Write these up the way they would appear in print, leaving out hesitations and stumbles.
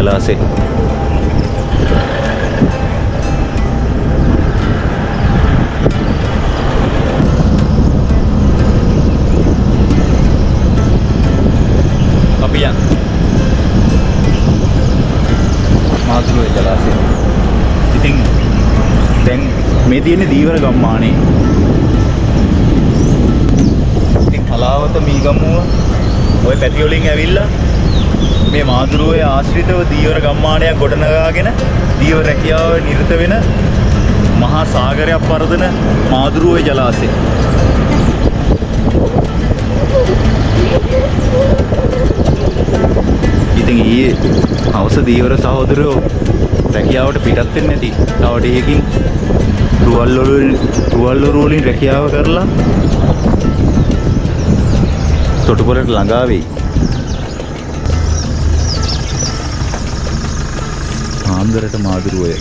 ජලාශය. අපි යන් මාදුරුවේ ජලාශය. ඉතින් දැන් මේ තියෙන්නේ දීවර ගම්මානේ. ඉතින් කලාවත මීගමුව ওই පැති වලින් ඇවිල්ලා මේ මාදුරුවේ ආශ්‍රිතව දීවර ගම්මානයක් ගොඩනගාගෙන දීවර රැකියාවේ නිරත වෙන මහා සාගරයක් පරදන මාදුරුවේ ජලාශය. ඉතින් ඊයේ හවස දීවර සහෝදරයෝ රැකියාවට පිටත් වෙන්නේ නැති. තව ඩේකින් රුවල්වරු වලින් රැකියාව කරලා තොටුපළට ළඟා වෙයි. ආන්දරට මාදුරුවය.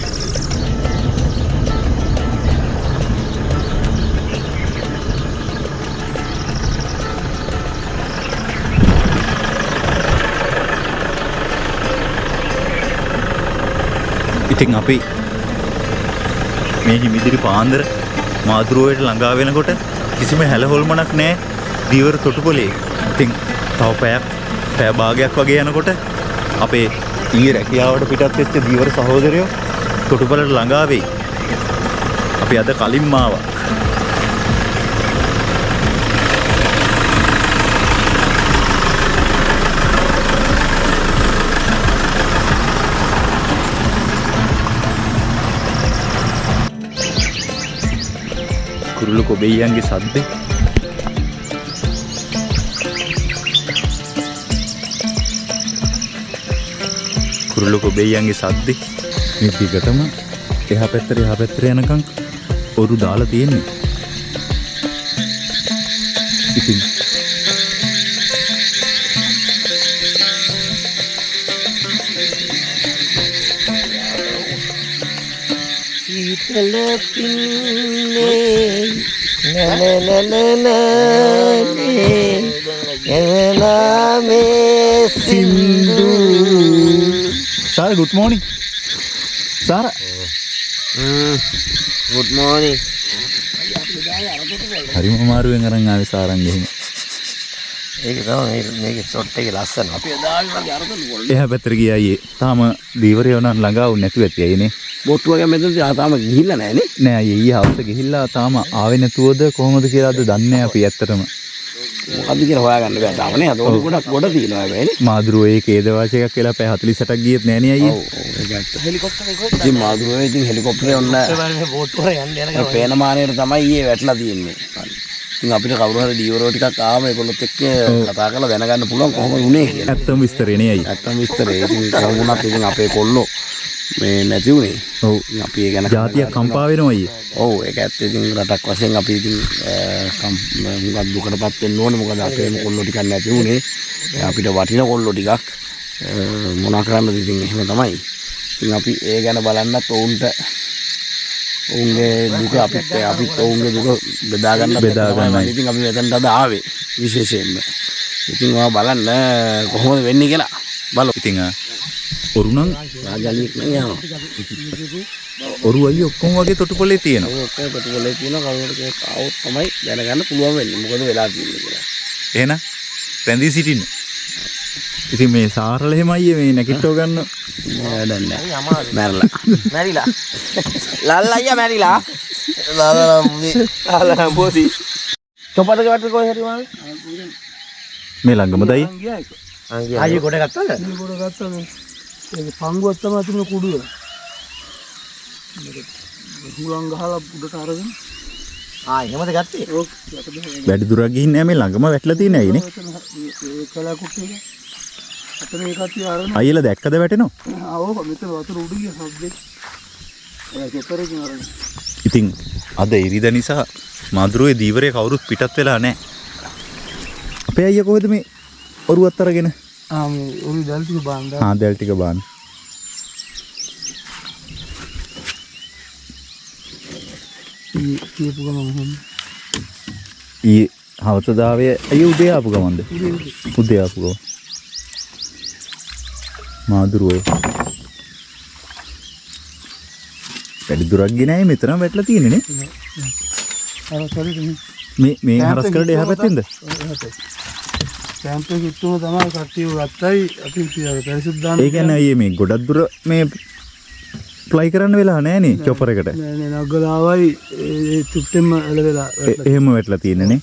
ඉතින් අපි මේ හිමිදිරි පාන්දර මාදුරුවයට ළඟා වෙනකොට කිසිම හැලහොල්මනක් නැහැ දීවර තොටුපළේ. ඉතින් තව පැය භාගයක් වගේ යනකොට අපේ ඊයේ රැකියාවට පිටත් වෙච්ච දීවර සහෝදරයෝ තොටුපළට ළඟා වෙයි. අපි අද කලින්ම ආවා. කුරුළු කොබෙයියන්ගේ සද්දේ කුරුළු කොබෙයියන්ගේ සද්දේ මේ දිගටම එහා පැත්තට යනකම් ඔරු දාලා තියෙන්නේ. ඉතින් Sarah, good morning. Sarah. Good morning. හරිම අමාරුවෙන් අරන් ආවේ සාරංග එහෙම. ඒක තමයි මේකේ ෂොට් එකේ ලස්සන. අපි එදාගේ වගේ අරගෙන ගොල්. එහා පැත්තට ගියා අයියේ. තාම දීවරය වුණා ළඟා වුනේ නැතුව ඇති අයියනේ. බොට්ටු වගේ මෙතනදී තාම ගිහිල්ලා නැහැ නේ. නෑ අයියේ ඊයේ හවස ගිහිල්ලා තාම ආවේ නැතුවද කොහොමද කියලා අද දන්නේ නැහැ අපි ඇත්තටම. මොකද්ද කියලා හොයාගන්න බෑ තාම නේ. අද ඔලු ගොඩ තියෙනවා හැබැයි නේ. මාදුරුවේ කේද වාචකයක් කියලා පැය 48ක් ගියෙත් නෑනේ අයියේ. ඔව් ඒක ඇත්ත. හෙලිකොප්ටර් එක කොහෙද? ඉතින් මාදුරුවේ ඉතින් හෙලිකොප්ටරේ ඔන්න ඒ වගේ බොට්ටු වල යන්න යන ගමන් පේන මානෙට තමයි ඊයේ වැටලා තියෙන්නේ. ඉතින් අපිට කවුරු හරි ඩීවරෝ ටිකක් ආවම ඒගොල්ලොත් එක්ක කතා කරලා දැනගන්න පුළුවන් කොහොමද උනේ කියලා. ඇත්තම විස්තරේ නේ අයියේ. ඇත්තම විස්තරේ. ඉතින් කොහොම වුණත් ඉතින් අපේ කොල්ලෝ මේ නැති උනේ. ඔව්. අපි ඒ ගැන ජාතියක් කම්පා වෙනවා අයියේ. ඔව් ඒක ඇත්ත. ඉතින් රටක් වශයෙන් අපි ඉතින් මොකක්ද දුකටපත් වෙන්න ඕනේ. මොකද අපේම කොල්ලෝ ටිකක් නැති උනේ. අපිට වටින කොල්ලෝ ටිකක් මොනා කරන්නද ඉතින් එහෙම තමයි. ඉතින් අපි ඒ ගැන බලන්නත් ඔවුන්ගේ දුක අපිත් ඔවුන්ගේ දුක බෙදා ගන්න. ඉතින් අපි මෙතනට අද ආවේ විශේෂයෙන්ම. ඉතින් ඔයා බලන්න කොහොමද වෙන්නේ කියලා බලමු. ඉතින් ඔරුණන් රාජාලියෙක් නේ යනවා. ඔරු අයියේ ඔක්කොම වගේ තොටුපළේ තියෙනවා. ඔය ඔක්කොම තොටුපළේ තියෙනවා. කවුරුත් ආවොත් තමයි දැනගන්න පුළුවන් වෙන්නේ මොකද වෙලා තියෙන්නේ කියලා. එහෙනම් රැඳී සිටින්න. ඉතින් මේ සාරල එහෙම අයියේ මේ නැකිටව ගන්න වැඩක් නැහැ. මැරිලා. ලල් අයියා මැරිලා. ලාලා මොදි. චොපරක වටේ කොහෙ හරි වань. මේ ළඟමද අයියේ? ආයේ කොට ගත්තද? කොට ගත්තා මේ. ඒක පංගුවක් තමයි තිබුණ කුඩුව. හුලං ගහලා උඩට අරගෙන. එහෙමද ගත්තේ? ඔව්. වැඩි දුරක් ගිහින් නෑ මේ ළඟම වැටලා තියෙන අයියනේ. ඒ කලා කුට්ටිය. අතන ඒකත් අරගෙන. අයියලා දැක්කද වැටෙනව? ඔව් මෙතන වතුර උඩ ගිය සද්දේ. ඒක කෙතරකින් අරගෙන. ඉතින් අද ඉරිදා නිසා මාදුරුවේ දීවරේ කවුරුත් පිටත් වෙලා නෑ. අපේ අයියා කොහෙද මේ ඔරුවත් අරගෙන? මේ උරු දැල් ටික බාන්න. දැල් ටික බාන්න. කියපු ගමන් මොහොම. ඊ හවසදාවේ අයියා උදේ ආපු ගමන්ද? උදේ ආපු ගමන්. මාදුරුවෝ. වැඩි දුරක් ගෙනයි මෙතන වැටලා තියෙන්නේ නේ. අර සරිද මේ හරස් කරලා එහා පැත්තෙන්ද? කැම්ප් එක ඉතුම තමයි කට්ටිය ගත්තයි අපි ඉතින් පරිසුද්ධ දාන්න. ඒ කියන්නේ අයියේ මේ ගොඩක් දුර මේ ෆ්ලයි කරන්න වෙලා නැහැ නේ චොපර් එකට. නෑ නගලාවයි ඒ චුට්ටෙම එළ වෙලා එහෙම වැටලා තියෙන්නේ නේ.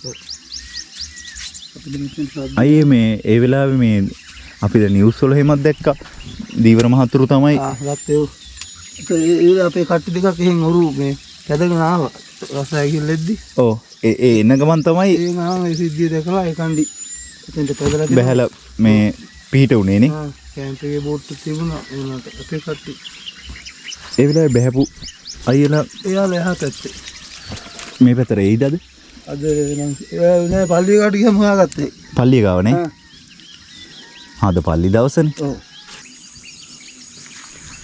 අයියේ මේ ඒ වෙලාවේ මේ අපි ද නිවුස් වල එහෙමත් දැක්කා. දීවර මහතුරු තමයි ගත්තේ. ඒ අපේ කට්ටි දෙකක් එහෙන් ඔරු මේ කැදගෙන ආවා. රසය කිල්ලෙද්දි. ඔව් ඒ එන ගමන් තමයි ඒ ගාම ඒ සිද්ධිය දැකලා ඒ කණ්ඩි එතෙන්ට පැදලා බහැලා මේ පිහිට උනේ නේ. කැම්ප් එකේ බෝට් එක තිබුණා උනාට අපේ කට්ටි. ඒ වෙලාවේ බහැපු අයියලා එයාලා එහා පැත්තේ. මේ පැතර එයිද අද? අද නම් ඒ නෑ පල්ලිය කාට ගියම හොයාගත්තේ. පල්ලිය ගාව නේ. ආද පල්ලි දවසනේ. ඔව්.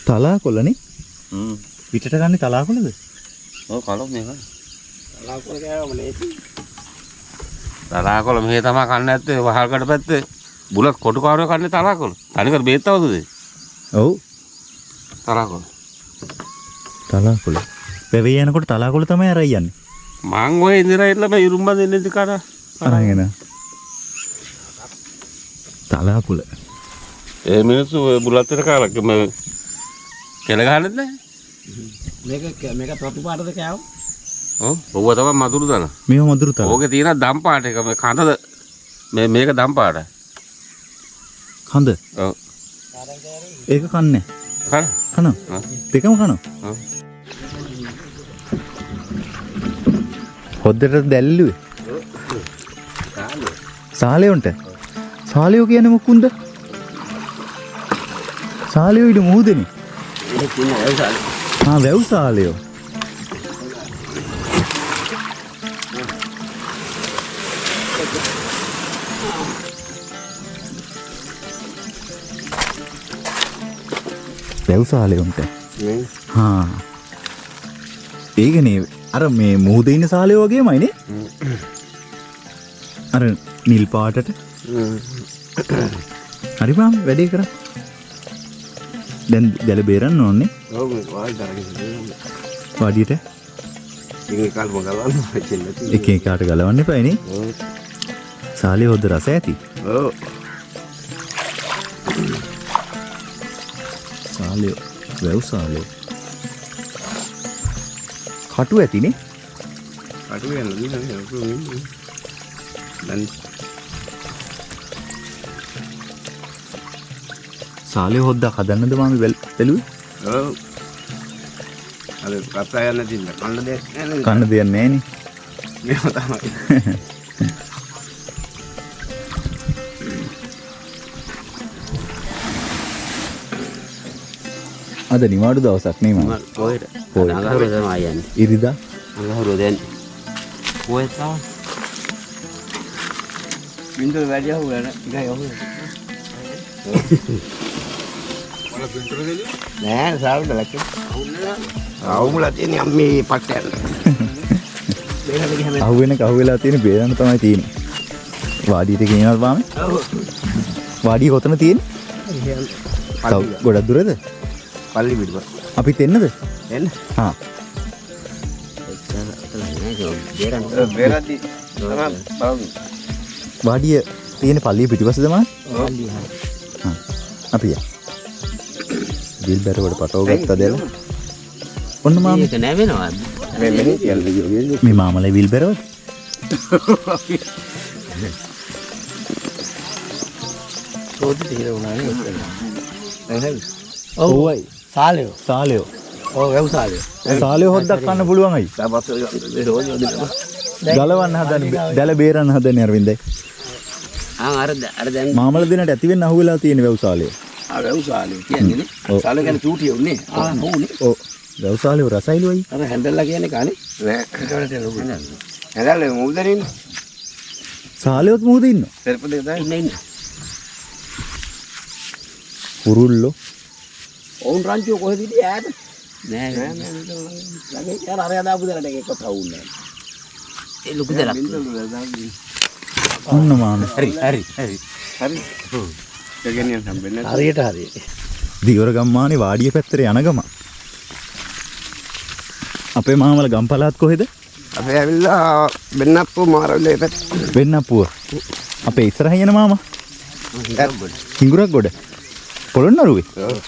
තලාකොළනේ. පිටට ගන්නේ තලාකොළද? ඔව් කලොම් මේක. තලාකොළ කෑවම ලේසි. තලාකොළ මෙහෙ තමයි කන්න ඇත්තේ වහල්කට පැත්තේ. බුලත් කොටු කාරය කන්නේ තලාකොළ. තනිකර බේත් අවුද? ඔව්. තලාකොළ. තලාකොළ. වෙවේ යනකොට තලාකොළ තමයි අරයි යන්නේ. මං ඔය ඉඳලා ඉట్లా මේ ඉරුම් බඳින්න ඉඳ කන. අරගෙන. තලාපුල. ඒ මිනිස්සු ඔය බුලත් එක කාලා මේ කෙල ගහන්නද නැහැ? මේක තොටු පාටද කෑව? ඔව්. ඔව්ව තමයි මදුරු දාන. මේව මදුරු තල. ඕකේ තියෙන දම් පාට එක මේ කඳද මේක දම් පාටයි. කඳ. ඔව්. ඒක කන්නේ. කන. දෙකම කනවා. ඔව්. හොද්දට දැල්ලුවේ. සාලයොන්ට. සාලයෝ කියන්නේ මොකුන්ද? සාලයෝ ඉද මුහුදනේ. වැව් සාලයෝ. වැව් සාලයොන්ට. ඒකනේ අර මේ මුහුදේ ඉන්න සාලයෝ වගේමයි නේ. අර නිල් පාටට. හරි බං වැඩේ කරා. දැන් දැල බේරන්න ඕනේ. ඔව් මේ වාල් දාගෙන වාඩියට ඉතින් කල්ම ගලවන්න වෙච්චෙන්නේ නැති. එක එකාට ගලවන්න එපායි නේ. ඔව්. සාලේ හොද්ද රස ඇති. ඔව්. සාලේ වැව් සාලේ. කටු ඇතිනේ. කටු වෙනවා නේ. දැන් සාලේ හොද්දක් හදන්නද මාමි බැලුවේ? ඔව්. අර කතා යන්න තින්න කන්න දෙයක් නැහැ නේද? කන්න දෙයක් නැහැ නේ. මේව තමයි. අද නිවාඩු දවසක් නේ මම. කොහෙද? කොහෙද? අඟහරුව තමයි යන්නේ. ඉරිදා. අඟහරුව දැන් කොහෙද තාම? බින්දුව වැඩි අහුවලා ටිකයි අහුවලා. වල බින්දුව දෙලු? නෑ සාරුද ලක්කේ. අවුමුලා තියෙන අම්මේ පට්ටයන්. අහුවෙලා තියෙන බේරන්න තමයි තියෙන්නේ. වාඩියට කියනවාද මාමි? ඔව්. වාඩිය කොතන තියෙන්නේ? ගොඩක් දුරද? පල්ලි පිටුපස. අපිත් එන්නද? එන්න. හා. බේරද්දි තමයි බලමු. වාඩිය තියෙන පල්ලිය පිටිපස්සද මාමි? පල්ලි හා. අපි යා. දිල් බැරවට පටව ගත්තා දෙල. ඔන්න මාමි. ඒක නෑ වෙනවද? මේ මාමලේ විල් බැරවද? සෝදි තීර වුණා නේ. එහෙනම් ඔව්යි. සාලයෝ. සාලයෝ. ඔව් වැව් සාලයෝ. සාලයෝ හොද්දක් කන්න පුළුවන් අයි. ගලවන්න හදන්නේ දැල බේරන්න හදන්නේ අරවින්දයි. අර දැන් මාමල දිනට ඇති වෙන්න අහුවෙලා තියෙන වැව් සාලයෝ. වැව් සාලයෝ කියන්නේ නේ. සාලය කියන්නේ චූටිය උන්නේ. ඔව්නේ. ඔව්. වැව් සාලයෝ රසයිලු අයි. අර හැන්ඩල්ලා කියන්නේ කානේ. නෑ. ඒකට ලොකු. හැන්ඩල් මුහුදේ ඉන්න. සාලයොත් මුහුදේ ඉන්නවා. පෙරප දෙක දාන්න ඉන්න. කුරුල්ලෝ. ඔවුන් රංචුව කොහෙද ඉන්නේ ඈත? නෑ නෑ ළඟේ යාර අර යදාපු දෙලට එකක් තවුන්නේ. ඒ ලොකු දෙලක්. ඔන්න මාමි. හරි. හරියට හරියට. දීවර ගම්මානේ වාඩිය පැත්තට යන ගම. අපේ මාමල ගම් පළාත් කොහෙද? අපේ ඇවිල්ලා වෙන්නප්පුව මාරවිලේ පැත්ත. වෙන්නප්පුව. අපේ ඉස්සරහින් යන මාමා. හිඟුරක් ගොඩ. පොළොන්නරුවේ. ඔව්.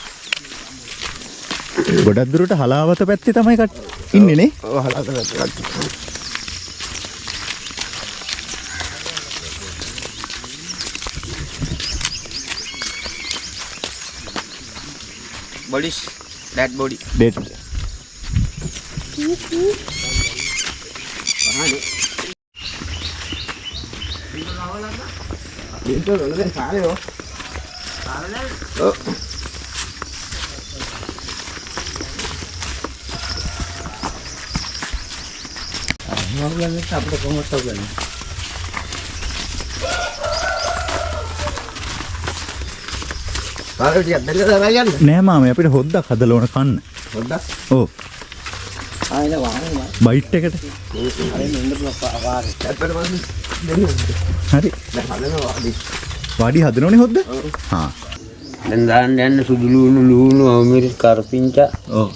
ගොඩක් දුරට හලාවත පැත්තේ තමයි ඉන්නේ නේ. ඔව් හලාවත පැත්තේ. Bodies, dead body. Dead. Itu loh, kan sale yo. Oh. Mau yang sampai kamu tahu kan? Kalau dia dengar rayan. නෑ මාමේ අපිට හොද්දක් හදලා ඕන කන්න. Sudah. ඔව්. ආයෙ වාහනේ බයිට් එකට. අර මෙන්න වාහනේ Dapat mana? Dengar. හරි. Dah ada wadi. වාඩි හදනෝනේ හොද්ද? හා. දැන් දාන්න යන්න සුදු ලුණු අමිරිස් කරපිංචා ඔව්.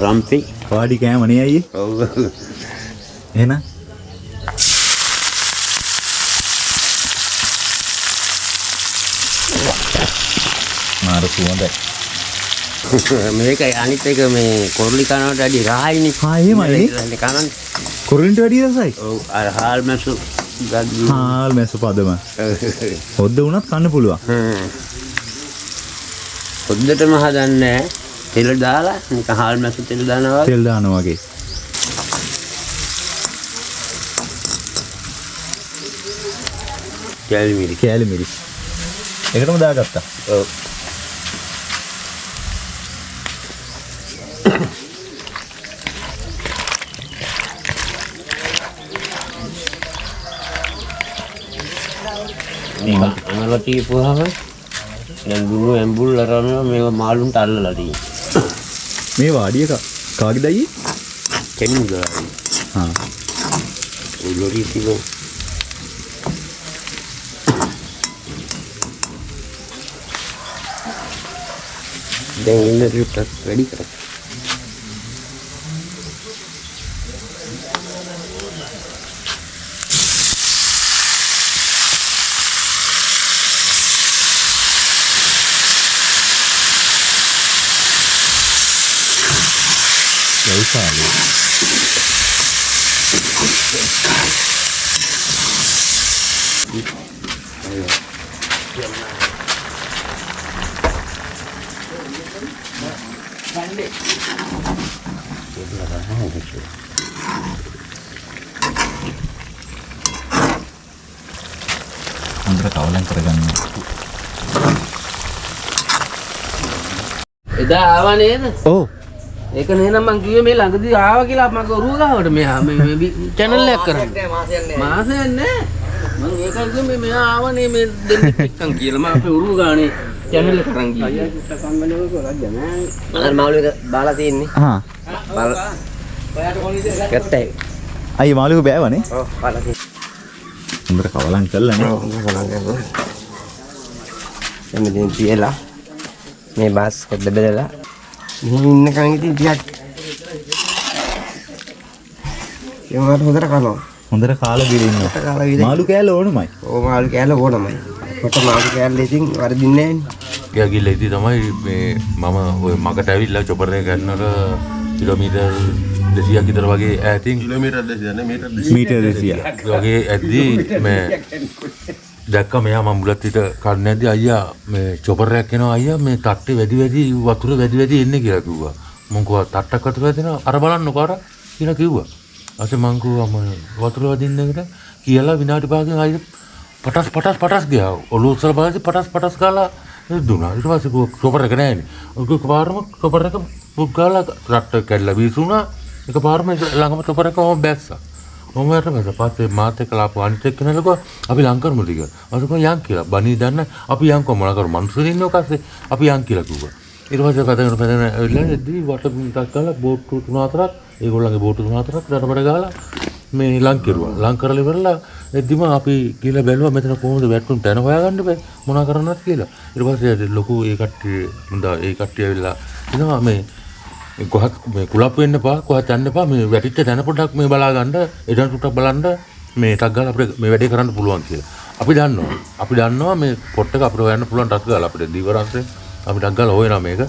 රම්පි වාඩි කෑමනේ අයියේ. ඔව් එහෙනම් මාර සුවඳයි. මේකයි අනිත් එක මේ කොර්ලි කනවට වැඩි රහයිනේ. හා එහෙමයි. කනන් කොරින්ට වැඩි රසයි. ඔව් අර හාල් මැසු ගද්දි හාල් මැස පදම. හොද්ද වුණත් කන්න පුළුවන්. හොද්දටම හදන්නේ තෙල් දාලා නිකන් හාල් මැසු තෙල් දානවා වගේ. තෙල් දානවා වගේ. කැලිමිරි. කෑලි මිරිස්. ඒකටම දාගත්තා. ඔව් අනලා තියපුවාම දැන් දුන්නු ඇම්බුල් අරනවා මේව මාළුන්ට අල්ලලා තියෙනවා. මේ වාඩිය කාගේද අයියේ? කෙනින් ගායි. හා. උලෝරි තිබෝ. දැන් ඉන්න රිප්ට් රෙඩි කරා. යවුසාලේ. හොඳට කවලම් කරගන්න. එදා ආවා නේද? ඔව්. ඒක නේනම් මං කිව්වේ මේ ළඟදී ආවා කියලා මම ඔරුව ගාවට මෙහා මේ channel එකක් කරන්න. මාසයක් නෑ. මං ඒකයි කිව්වේ මෙහා ආවනේ මේ දෙන්නෙක් එක්කන් කියලා. මම අපේ ඔරුව ගානේ channel එක කරන් ගියා. අර මාළු එක දාලා තියෙන්නේ. හා. ගැත්තයි. අයියේ මාළුව බෑවනේ. ඔව් දාලා තියෙන්නේ. හොඳට කවලම් කළානේ. එමෙදින් තියලා මේ බාස් එක බෙදලා මෙහි ඉන්නකන් ඉතින් ටිකක් ඒවට හොඳට කනවා. හොඳට කාලා බීලා ඉන්නවා. කාලා බීලා. මාළු කෑල්ල ඕනමයි. ඕ මාළු කෑල්ල ඕනමයි. කොට මාළු කෑල්ල ඉතින් වරදින්නේ නැහැ. ගිහිල්ලා ඉතින් තමයි මේ මම ඔය මගට ඇවිල්ලා චොපර් එක ගන්නකොට කිලෝමීටර් 200ක් විතර වගේ ඈතින් කිලෝමීටර් 200 නේ මීටර් 200. වගේ ඇද්දී මේ දැක්ක මෙයා මම මුලත් විතර කන්නේ නැද්දි අයියා මේ චොපර් එකක් එනවා අයියා මේ තට්ටේ වැඩි වතුර වැඩි එන්නේ කියලා කිව්වා. මං කිව්වා තට්ටක් වතුර වැදෙනවා අර බලන්නකෝ අර කියලා කිව්වා. ඊට මං කිව්වා මම වතුර වදින්නකට කියලා විනාඩි 5කින් ආයෙත් පටස් ගියා. ඔලුව උස්සලා බලද්දි පටස් ගාලා දුන්නා. ඊට පස්සේ චොපර් එක නැහැනේ. ඔක එකපාරම චොපර් එක පුත් ගාලා රට්ට කැඩලා වීසුණා. එකපාරම ළඟම චොපර් එක ඔහොම බැස්සා. ඔහොම යටම පස්සේ මාත් එක්ක ලාපු අනිත් එක්කනලකෝ අපි ලං කරමුද කියලා. අසකෝ යන් කියලා. බණී දන්න අපි යන් කොමල කරු මනුස්සයෙක් ඉන්නව කස්සේ අපි යන් කියලා කිව්වා. ඊට පස්සේ කතා කරන පැදෙන ඇවිල්ලා එද්දි වට මිනිත්ක් ගාලා බෝට් 3-4ක් ඒගොල්ලන්ගේ බෝට් 3-4ක් දඩබඩ ගාලා මේ ලං කෙරුවා. ලං කරලා ඉවරලා එද්දිම අපි කියලා බැලුවා මෙතන කොහොමද වැටුන් තැන හොයාගන්න බෑ මොනා කරන්නත් කියලා. ඊට පස්සේ ලොකු ඒ කට්ටිය ඒ කට්ටිය ඇවිල්ලා ඉනවා මේ කොහත් මේ කුලප් වෙන්න එපා කොහත් යන්න එපා මේ වැටිච්ච තැන පොඩ්ඩක් මේ බලා ගන්න එදන් ටුටක් බලන්න මේ ටක් ගාලා අපිට මේ වැඩේ කරන්න පුළුවන් කියලා. අපි දන්නවා මේ පොට් එක අපිට හොයන්න පුළුවන් ටක් ගාලා අපිට දීවරන්සේ අපි ටක් ගාලා හොයනවා මේක.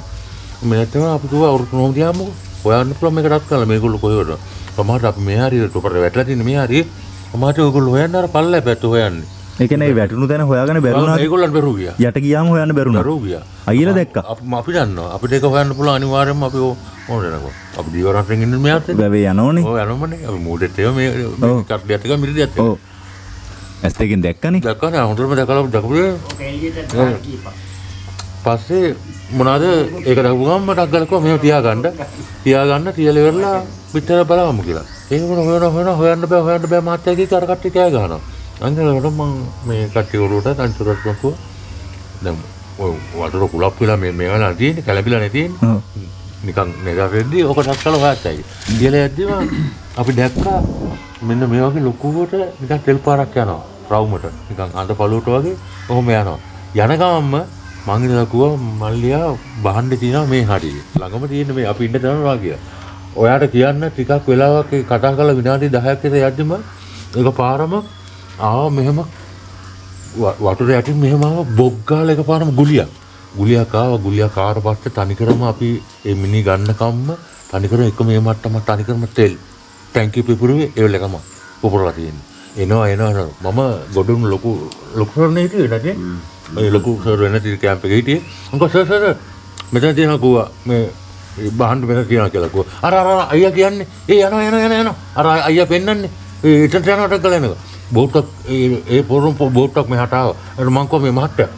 මේ නැත්නම් අපි කිව්වා අවුරුදු 9 තියාමුකෝ හොයන්න පුළුවන් මේක ටක් ගාලා මේගොල්ලෝ කොහෙවද. සමහරට අපි මේ හරියට උඩට වැටලා තියෙන මේ හරිය සමහරට ඔයගොල්ලෝ හොයන්න අර පල්ලේ පැත්ත හොයන්නේ. ඒ කියන්නේ වැටුණු තැන හොයාගෙන බැරුණා. ඒගොල්ලන් බැරුව ගියා. යට ගියාම හොයන්න බැරුණා. බැරුව ගියා. අයියලා දැක්කා. අපි දන්නවා. අපිට ඒක හොයන්න පුළුවන් අනිවාර්යයෙන්ම අපි ඕන වෙනවා. අපි දීවරන්ටෙන් ඉන්න මෙයාත්. වැවේ යනෝනේ. ඔව් යනවනේ. අපි මූඩෙත් ඒව මේ කට්ටියත් එක මිරිදියත් එක. ඔව්. ඇස් දෙකෙන් දැක්කනේ. දැක්කනේ හොඳටම දැකපුවේ. පස්සේ මොනවාද ඒක දැකපු ගමන් මට අග්ගලකෝ මේව තියාගන්න තියාලා ඉවරලා පිටර බලමු කියලා. ඒක මොන හොයන්න බෑ මාත්‍යා කී අර කට්ටිය කෑ ගහනවා. අන්තිමට මම මේ කට්ටිය වලට අන්තරත් වක්කුව දැන් ඔය වතුර කුලප් වෙලා මේ වල තියෙන්නේ කැළඹිලා නේ තියෙන්නේ. නිකන් නෙගාවෙද්දී ඔක ටක්කලා හොයත්තයි. කියලා යද්දිම අපි දැක්කා මෙන්න මේ වගේ ලොකුවට නිකන් තෙල් පාරක් යනවා රවුමට. නිකන් අඳ පළුවට වගේ ඔහොම යනවා. යන ගමන්ම මං ඉඳලා කිව්වා මල්ලියා බහන්න තියෙනවා මේ හරිය. ළඟම තියෙන මේ අපි ඉන්න තැනවා කියලා. ඔයාට කියන්න ටිකක් වෙලාවක් කතා කරලා විනාඩි 10ක් විතර යද්දිම ඒක පාරම මෙහෙම වතුර යටින් මෙහෙම බොග් ගාලා එකපාරම ගුලියක් ආවා. ගුලියක් ආවට පස්සේ තනිකරම අපි මේ මිනි ගන්න කම්ම තනිකරම එක මේ මට්ටම තනිකරම තෙල් ටැංකිය පිපුරුවේ ඒ වෙලකම පුපුරලා තියෙන්නේ. එනවා මම ගොඩුන් ලොකු සර්නේ හිටියේ නැටේ. ඒ ලොකු සර් වෙන තී කැම්ප් එකේ හිටියේ. අංකෝ සර් මෙතන තියෙනවා කිව්වා මේ බහන්න මෙතන තියෙනවා කියලා කිව්වා. අර අයියා කියන්නේ යනවා. අර අයියා පෙන්නන්නේ එතනට යනවට ගලනවා. බෝට්ටක් ඒ පොරොම් බෝට්ටක් මෙහාට ආවා. ඒත් මං කෝ මේ මහත්තයා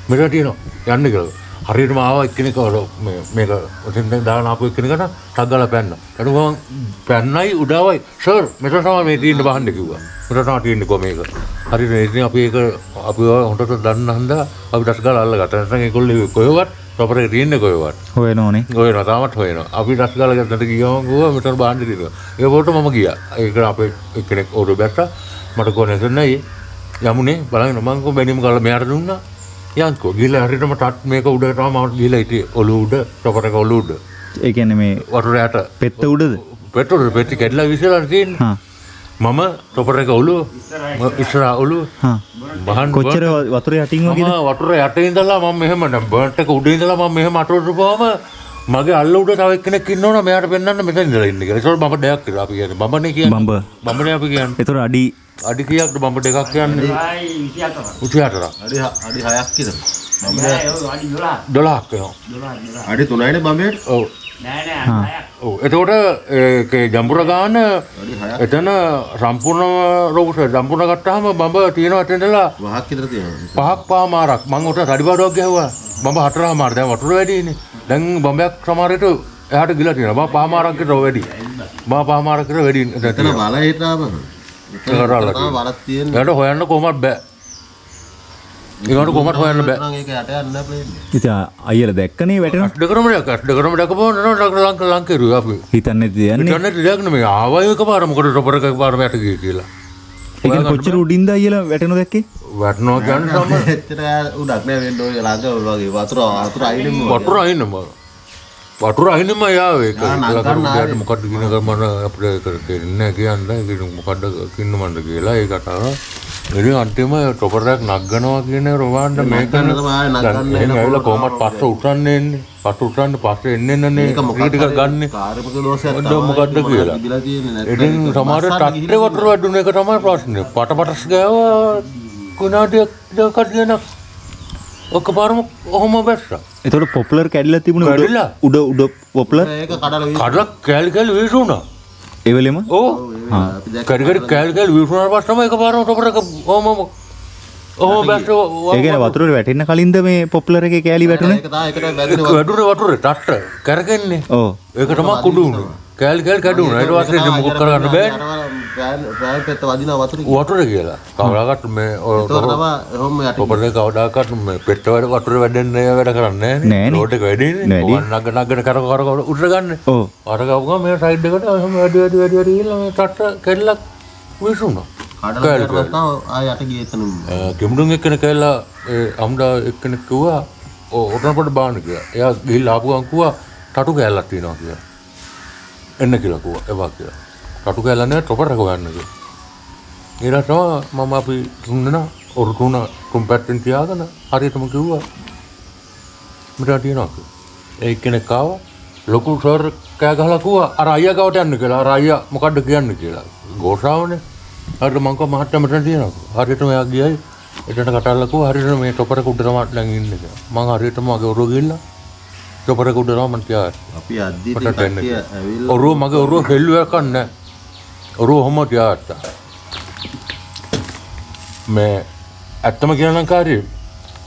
මෙතන තියෙනවා යන්න කියලා. හරියටම ආවා එක්කෙනෙක් මේක ඔතෙන් දාන ආපු එක්කෙනෙක්ට ටක් ගාලා පැන්නා. ඊට ගමන් පැන්නයි උඩාවයි සර් මෙතන තමයි මේ තියෙන්න බහන්න කිව්වා. මෙතන තමයි තියෙන්නේ කො මේක. හරියට ඉතින් අපි හොඳට දන්න හන්දා අපි ටක් ගාලා අල්ලගත්තා. නැත්නම් ඒගොල්ලෝ කොහෙවත් ප්‍රොපරේ තියෙන්නේ කොහෙවත්. හොයනෝනේ. හොයනවා තාමත් හොයනවා. අපි ටක් ගාලා ගත්තට ගියාම ගුවා මෙතන බහන්න දිනවා. ඒ පොට මම ගියා. ඒක අපේ එක්කෙනෙක් ඕඩර් බැස්සා. මට කොහොනේ නැසන්නේ යමුනේ බලන්න මං කො බැනිම කරලා මෙයාට දුන්නා. යන්කෝ ගිහලා හරියටම ටට් මේක උඩට මම ගිහලා හිටියේ ඔලුව උඩ ප්‍රොපර් එක ඔලුව උඩ. ඒ කියන්නේ මේ වතුර යට පෙත්ත උඩද? පෙට්‍රෝල් කැඩලා විසලා තියෙන්නේ. හා. මම ප්‍රොපර් එක ඔලුව ඉස්සරහා ඔලුව හා. බහන් කොච්චර වතුර යටින් වගේද? මම වතුර යට ඉඳලා මම මෙහෙම බර්න්ට් එක උඩ ඉඳලා මම මෙහෙම අතට රුපුවාම මගේ අල්ල උඩ තව එක්කෙනෙක් ඉන්නවනේ මෙයාට පෙන්නන්න මෙතන ඉඳලා ඉන්න කියලා. ඒසොල් බඹ දෙයක් කියලා අපි කියන්නේ. බඹනේ කියන්නේ. බඹනේ අපි කියන්නේ. ඒතර අඩි කීයක්ද බඹ දෙකක් කියන්නේ? 24ක්. අඩි 6ක් කියද? අඩි 12ක් වෙනවා. අඩි 3යිනේ බම්බේට. ඔව්. ඔව් එතකොට ඒ ජම්බුර ගාන එතන සම්පූර්ණ රෝගස ජම්බුර ගත්තාම බඹ තියෙනවා එතනදලා වහක් විතර තියෙනවා. 5ක් පාමාරක් මම උට රඩිපාඩුවක් ගැහුවා. බඹ 4මාර දැන් වතුර වැඩිනේ. දැන් බඹයක් සමහරට එහාට ගිලා තියෙනවා. බා පාමාරක් විතර වැඩි. බා පාමාරක් විතර වැඩි. එතන වල හිටාම. වලක් තියෙන. ඒකට හොයන්න කොහොමද බෑ. ඒකට කොහොමද හොයන්න බෑ. නම් ඒක යට යන්න බෑ. ඉතින් අයියලා දැක්කනේ වැටෙනවා. දෙකරම දැකපුවා නෝ ලං කෙරුවා අපි. හිතන්නේ තියන්නේ. හිතන්නේ තියන්නේ මේ ආවයි එකපාර මොකද රොබර් එකපාර යට ගියේ කියලා. ඒ කියන්නේ කොච්චර උඩින්ද අයියලා වැටෙනව දැක්කේ? වැටෙනවා කියන්නේ සම එච්චර උඩක් නෑ වෙන්න ඔය ළඟ වගේ වතුර අයිනෙම වතුර අයිනෙම යාවේ ඒක ළඟට මොකද්ද කියන එක මම අපිට කියන්නේ කියන්නේ ඒක මොකද්ද කින්න මන්ද කියලා ඒකට ඉතින් අන්තිම රොබර් එකක් නගනවා කියන රොවාන්ඩ මේක නගන්න එනවා කොහොමද පස්ස උටන්නේ එන්නේ පස්ස උටන්නේ පස්සේ එන්නේ නැන්නේ ටික ගන්න කාර්යපක දෝෂයක් මොකද්ද කියලා ඉදලා තියෙන්නේ නැත්නම් ඉතින් සමහර ටට්ටේ වතුර වැඩුණ එක තමයි ප්‍රශ්නේ පටපටස් ගාවා කුණාටියක් දෙකක් දෙන ඔක්කොපාරම ඔහොම බැස්සා ඒතකොට පොපුලර් කැඩිලා තිබුණේ උඩ පොපුලර් ඒක කඩලා කැල් විසුණා ඒ වෙලෙම ඕ කැල් විසුණාට පස්සේ තමයි එකපාරම රොබර් එක ඔහොම බැස්සා ඒ කියන්නේ වතුරේ වැටෙන්න කලින්ද මේ පොපුලර් එකේ කෑලි වැටුනේ ඒක තමයි ඒකට වැදුනේ වැදුනේ වතුරේ ටට්ට කරගෙන්නේ ඔව් ඒක තමයි කුඩු උනේ කැල් කැඩුණා ඊට පස්සේ මොකක් කරගන්න බෑ ප්‍රාය පෙත්ත වදිනා වතුර කියලා කවදාකත් මේ ඔහොම යට ඔබට කවදාකත් මේ පෙට්ට වැඩ වතුර වැඩෙන්නේ වැඩ කරන්නේ නැහැ නේ රෝඩ් එක වැඩිනේ නගන කර උඩට ගන්න ඔව් අර ගවුවා මේ සයිඩ් එකට එහෙම වැඩි ගිහලා මේ තට්ට කෙල්ලක් විසුණා. කඩලා ගත්තා ආය යට ගියේ එතන. කෙමුඩුන් එක්කෙනෙක් කියලා අමුඩා එක්කෙනෙක් කිව්වා ඔතන පොඩ බාන්න කියලා. එයා ගිහිල්ලා ආපු ගමන් කිව්වා ටටු කෑල්ලක් තියෙනවා කියලා. එන්න කියලා කිව්වා එවා කියලා. ටටු කෑල්ල නෑ ටොපර් එක හොයන්න කියලා. ඊට තමයි මම අපි තුන්දෙනා ඔරුතුණ කොම්පැක්ටෙන් තියාගෙන හරියටම කිව්වා මට තියෙනවා කියලා. ඒ කෙනෙක් ආවා ලොකු සර් කෑ ගහලා කිව්වා අර අයියා ගාවට යන්න කියලා. අර අයියා මොකද්ද කියන්නේ කියලා. ගෝඨාවනේ. හරියට මං කව මහත්තයා මෙතන තියෙනවා. හරියටම එයා ගියයි එතන කටල්ලා කිව්වා හරියට මේ ටොපර් එක උඩ තමයි දැන් ඉන්නේ කියලා. මං හරියටම මගේ ඔරුව ගිහිල්ලා ටොපර් එක උඩ තමයි මං තියාගත්තා. අපි අද්දි කට්ටිය ඇවිල්ලා ඔරුව මගේ ඔරුව හෙල්ලුවක් නැහැ. ඔරුව ඔහොම තියාගත්තා. මේ ඇත්තම කියනනම් කාර්යය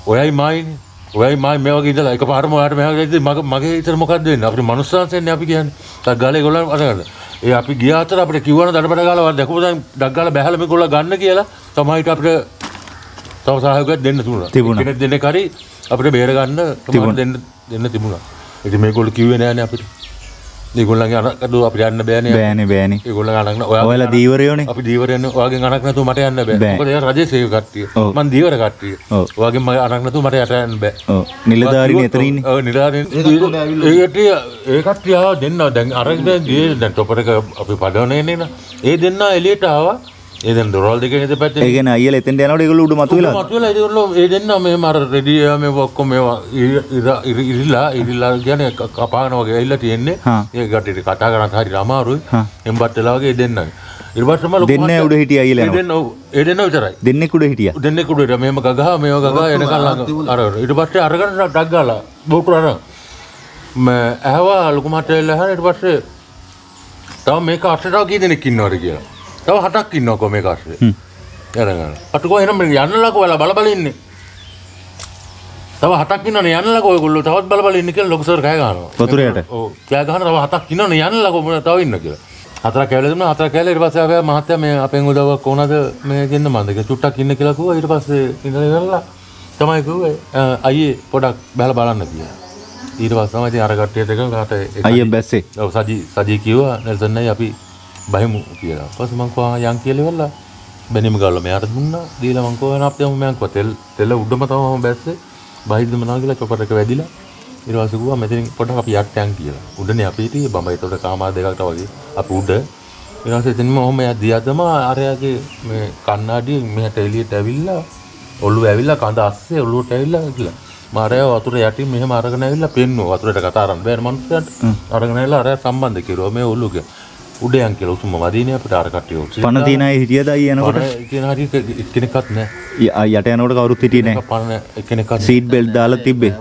ඔයයි මායිනේ. ඔයයි මායි මේ වගේ ඉඳලා එකපාරම ඔයාට මෙහාට ඉඳි මගේ ඉතර මොකද්ද වෙන්නේ? අපිට මනුස්සයන්සෙන්නේ අපි කියන්නේ. ඩක් ගාලා ඒගොල්ලන් අතගන්න. ඒ අපි ගිය අතර අපිට කිව්වන දඩබඩ ගාලා දැකපු දැන් ඩක් ගාලා බැහැලා මේගොල්ලෝ ගන්න කියලා තමයි අපිට තව සහයෝගයක් දෙන්න තිබුණා. කෙනෙක් දෙන්නේ කරි අපිට බේර ගන්න තමයි දෙන්න තිබුණා. ඉතින් මේගොල්ලෝ කිව්වේ නෑනේ අපිට. ඒගොල්ලන්ගේ අනකදෝ අපිට යන්න බෑනේ. ඒගොල්ලන් අනක් ඔයාලා දීවරයෝනේ. අපි දීවරයන්නේ ඔයාගෙන් අනක් නැතුව මට යන්න බෑ. මොකද ඒ රජේ සේවක කට්ටිය. මං දීවර කට්ටිය. ඔයාගෙන් මගේ අනක් නැතුව මට යට යන්න බෑ. ඔව්. නිලධාරීනේ එතන ඉන්නේ. ඔව් නිලධාරීනේ. ඒ කට්ටිය ආවා දෙන්න දැන් අරගෙන ගියේ දැන් ටොපර් එක අපි පඩවන්නේ නේ නා. ඒ දෙන්න එළියට ආවා. ඒ දැන් දොරවල් දෙකේ ඉඳ පැත්තේ. ඒ කියන්නේ අයියලා එතෙන්ට යනකොට ඒගොල්ලෝ උඩ මතුවෙලා. මතුවෙලා ඒගොල්ලෝ ඒ දෙන්න මෙහෙම අර රෙඩි මේ ඔක්කොම මේවා ඉරිලා කියන්නේ කපාගෙන වගේ ඇවිල්ලා තියෙන්නේ. ඒ ගැටේට කතා කරන්න හරියට අමාරුයි. එම්බත් වෙලා වගේ දෙන්නයි. ඊට පස්සේ මම දෙන්නේ උඩ හිටිය අයියලා යනවා. දෙන්න ඔව් ඒ දෙන්න විතරයි. දෙන්නෙක් උඩ හිටියා. දෙන්නෙක් උඩ මෙහෙම ගගහ මේව ගගහ එනකන් ළඟ අර ඊට පස්සේ අරගෙන ඩක් ගාලා බෝටු අර මම ඇහුවා ලොකු මට්ටේල ඇහන ඊට පස්සේ තව මේක අටටව කී දෙනෙක් ඉන්නවද කියලා. තව 8ක් ඉන්නවකෝ මේක අස්සේ. යනගන්න. අටකෝ එහෙනම් යන්නලකෝ ඔයාලා බල බල ඉන්නේ. තව 7ක් ඉන්නවනේ යන්නලකෝ ඔයගොල්ලෝ තවත් බල බල ඉන්නේ කියලා ලොකු සර් කෑ ගහනවා. වතුරයට. ඔව් කෑ ගහන තව 7ක් ඉන්නවනේ යන්නලකෝ මොන තව ඉන්න කියලා. 4ක් කැවිලා දුන්නා 4ක් කැවිලා ඊට පස්සේ ආවා මහත්තයා මේ අපෙන් උදව්වක් ඕනද මේ දෙන්න මන්ද කියලා චුට්ටක් ඉන්න කියලා කිව්වා. ඊට පස්සේ ඉඳලා ඉවරලා තමයි කිව්වේ අයියේ පොඩක් බහලා බලන්න කියලා. ඊට පස්සේ තමයි ඉතින් අර කට්ටියට එක කාට අයියේ බැස්සේ. ඔව් සජී කිව්වා නෙල්සන් නයි අපි බහිමු කියලා. ඊපස්සේ මං කෝ යන් කියලා ඉවරලා බැනිම ගාලා මෙයාට දුන්නා. දීලා මං කෝ වෙන අපිට මම කෝ තෙල උඩම තමයි මම බැස්සේ. බහිද්ද මනවා කියලා චොපර් එක වැදිලා. ඊට පස්සේ කිව්වා මෙතනින් පොඩක් අපි යට යන් කියලා. උඩනේ අපි හිටියේ බඹ ඒතකොට කාමාර දෙකකට වගේ අපි උඩ. ඊට පස්සේ එතනම ඔහම යද්දියදම අරයාගේ මේ කණ්ණාඩිය මෙහෙට එළියට ඇවිල්ලා ඔළුව ඇවිල්ලා කඳ අස්සේ ඔළුවට ඇවිල්ලා කියලා. මාරයා වතුර යටින් මෙහෙම අරගෙන ඇවිල්ලා පෙන්නුවා. වතුරට කතා කරන්න බෑ මනුස්සයන්ට. අරගෙන ඇවිල්ලා අරයා සම්බන්ධ කෙරුවා මේ ඔළුවක. උඩ යන් කියලා උසුම වදිනේ අපිට අර කට්ටිය උසි. පණ තියන අය හිටියද අය යනකොට? කියන හරිය එක්කෙනෙක්වත් නැහැ. යට යනකොට කවුරුත් හිටියේ නැහැ. පණ එක්කෙනෙක්වත් සීට් බෙල්ට් දාලා තිබ්බේ.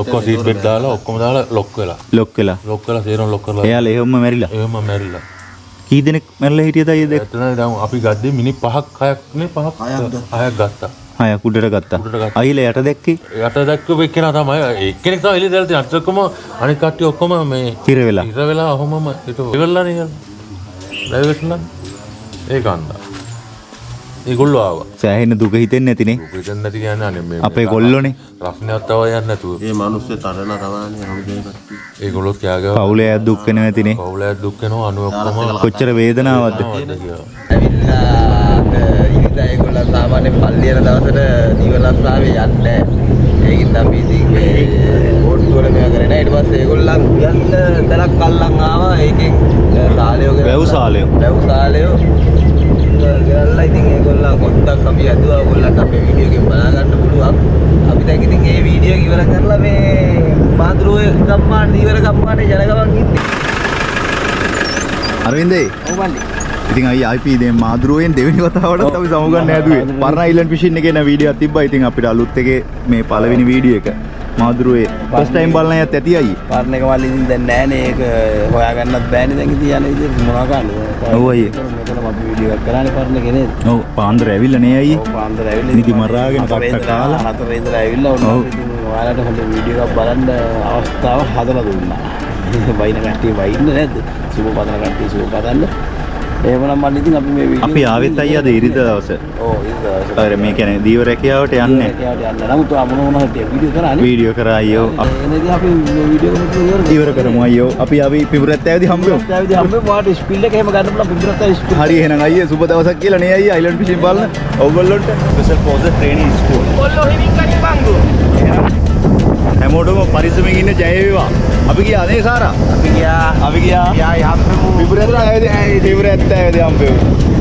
ඔක්කොම සීට් බෙල්ට් දාලා ඔක්කොම දාලා ලොක් වෙලා. ලොක් වෙලා සේරම ලොක් කරලා. එයාලා එහෙම මැරිලා. එහෙම මැරිලා. කී දෙනෙක් මැරිලා හිටියද අය දෙක? එතන දැන් අපි ගද්දේ මිනි 5ක් 6ක් නේ 6ක් ගත්තා. හයක් උඩට ගත්තා. අයිලා යට දැක්කේ? යට දැක්කෝ එක්කෙනා තමයි. එක්කෙනෙක් තමයි එළිය දාලා තියෙන. අනිත් ඔක්කොම අනිත් කට්ටිය ඔක්කොම මේ හිර වෙලා. හිර වෙලා ඔහොමම ඒක ඉවරලා නේ. ලැබෙන්න ඒක අන්දා. ඒගොල්ලෝ ආවා. සෑහෙන දුක හිතෙන්නේ නැතිනේ. දුක හිතෙන්නේ නැති කියන්නේ අනේ මේ අපේ ගොල්ලෝනේ. රස්නයක් තව යන්නේ නැතුව. මේ මිනිස්සු තරණ තවානේ හම්බේ කට්ටිය. ඒගොල්ලෝ කියා ගාව. පවුලේ අය දුක් වෙනවා නැතිනේ. පවුලේ දුක් වෙනවා අනු ඔක්කොම කොච්චර වේදනාවක්ද. ඇවිල්ලා ඉරිදා ඒගොල්ලෝ සාමාන්‍ය පල්ලියන දවසට දීවලස්සාවේ යන්නේ. ඒකින් අපි ඉතින් මේ බෝට් වල මේවා කරේ නෑ. ඊට පස්සේ ඒගොල්ලන් යන්න තරක් අල්ලන් ආවා. ඒකෙන් සාලයෝ වැව් සාලයෝ. ගල්ලා ඉතින් ඒගොල්ලන් කොට්ටක් අපි ඇදුවා. ඒගොල්ලන්ට අපේ වීඩියෝ එකෙන් බලා ගන්න පුළුවන්. අපි දැන් ඉතින් මේ වීඩියෝ ඉවර කරලා මේ මාතෘවේ කම්මාන දීවර කම්මානේ ජනගමන් ඉන්නේ. අරවින්දේ. ඔව් මල්ලි. ඉතින් අපි දැන් මාදුරුවෙන් දෙවෙනි වතාවටත් අපි සමුගන්න හැදුවේ. පරණ අයිලන්ඩ් ෆිෂින් එකේ න වීඩියෝ එකක් තිබ්බා. ඉතින් අපිට අලුත් එකේ මේ පළවෙනි වීඩියෝ එක මාදුරුවේ ෆස්ට් ටයිම් බලන අයත් ඇති අයියේ. පරණ එක මල්ලි ඉතින් දැන් නෑනේ. ඒක හොයාගන්නත් බෑනේ දැන් ඉතින් යන විදිහට මොනවා ගන්නද? ඔව් අයියේ. මෙතන අපි වීඩියෝ එකක් කරානේ පරණ එකේ නේද? ඔව් පාන්දර ඇවිල්ලා නේ අයියේ. ඔව් පාන්දර ඇවිල්ලා නිදි මරාගෙන කට්ට කාලා හතර ඉඳලා ඇවිල්ලා ඔන්න ඉතින් ඔයාලට හොඳ වීඩියෝ එකක් බලන්න අවස්ථාව හදලා දුන්නා. වයින් කට්ටිය වයින් නැද්ද? සුබ පතන කට්ටිය සුබ පතන්න. එහෙමනම් මම ඉතින් අපි මේ වීඩියෝ අපි ආවෙත් අයියා අද ඉරිදා දවසේ. ඔව් ඒක අර මේ කියන්නේ දීව රැකියාවට යන්නේ. යන්න නමුත් මොන හරි වීඩියෝ කරානේ. වීඩියෝ කරා අයියෝ. එනදී අපි මේ වීඩියෝ එක ඉවර කරමු අයියෝ. අපි පිපුරත් ඇවිදි හම්බෙමු. ආවිද හැම වාට ස්පීඩ් එක එහෙම ගන්න පුළුවන් පිටරත් ස්පීඩ්. හරි එහෙනම් අයියේ සුබ දවසක් කියලා නේ අයියා අයිලන්ඩ් ෆිෂින් බලන්න. ඕගොල්ලොන්ට ස්පෙෂල් පොසර් ට්‍රේනින් ස්කූල්. කොල්ලෝ හිමින් කණි බංගු. හැමෝටම පරිස්සමෙන් ඉන්න ජය වේවා. අපි ගියා නේ සාරා. අපි ගියා අපි ගියා. යම්පෙමු පිපුරත් ඇවිද හම්බෙමු.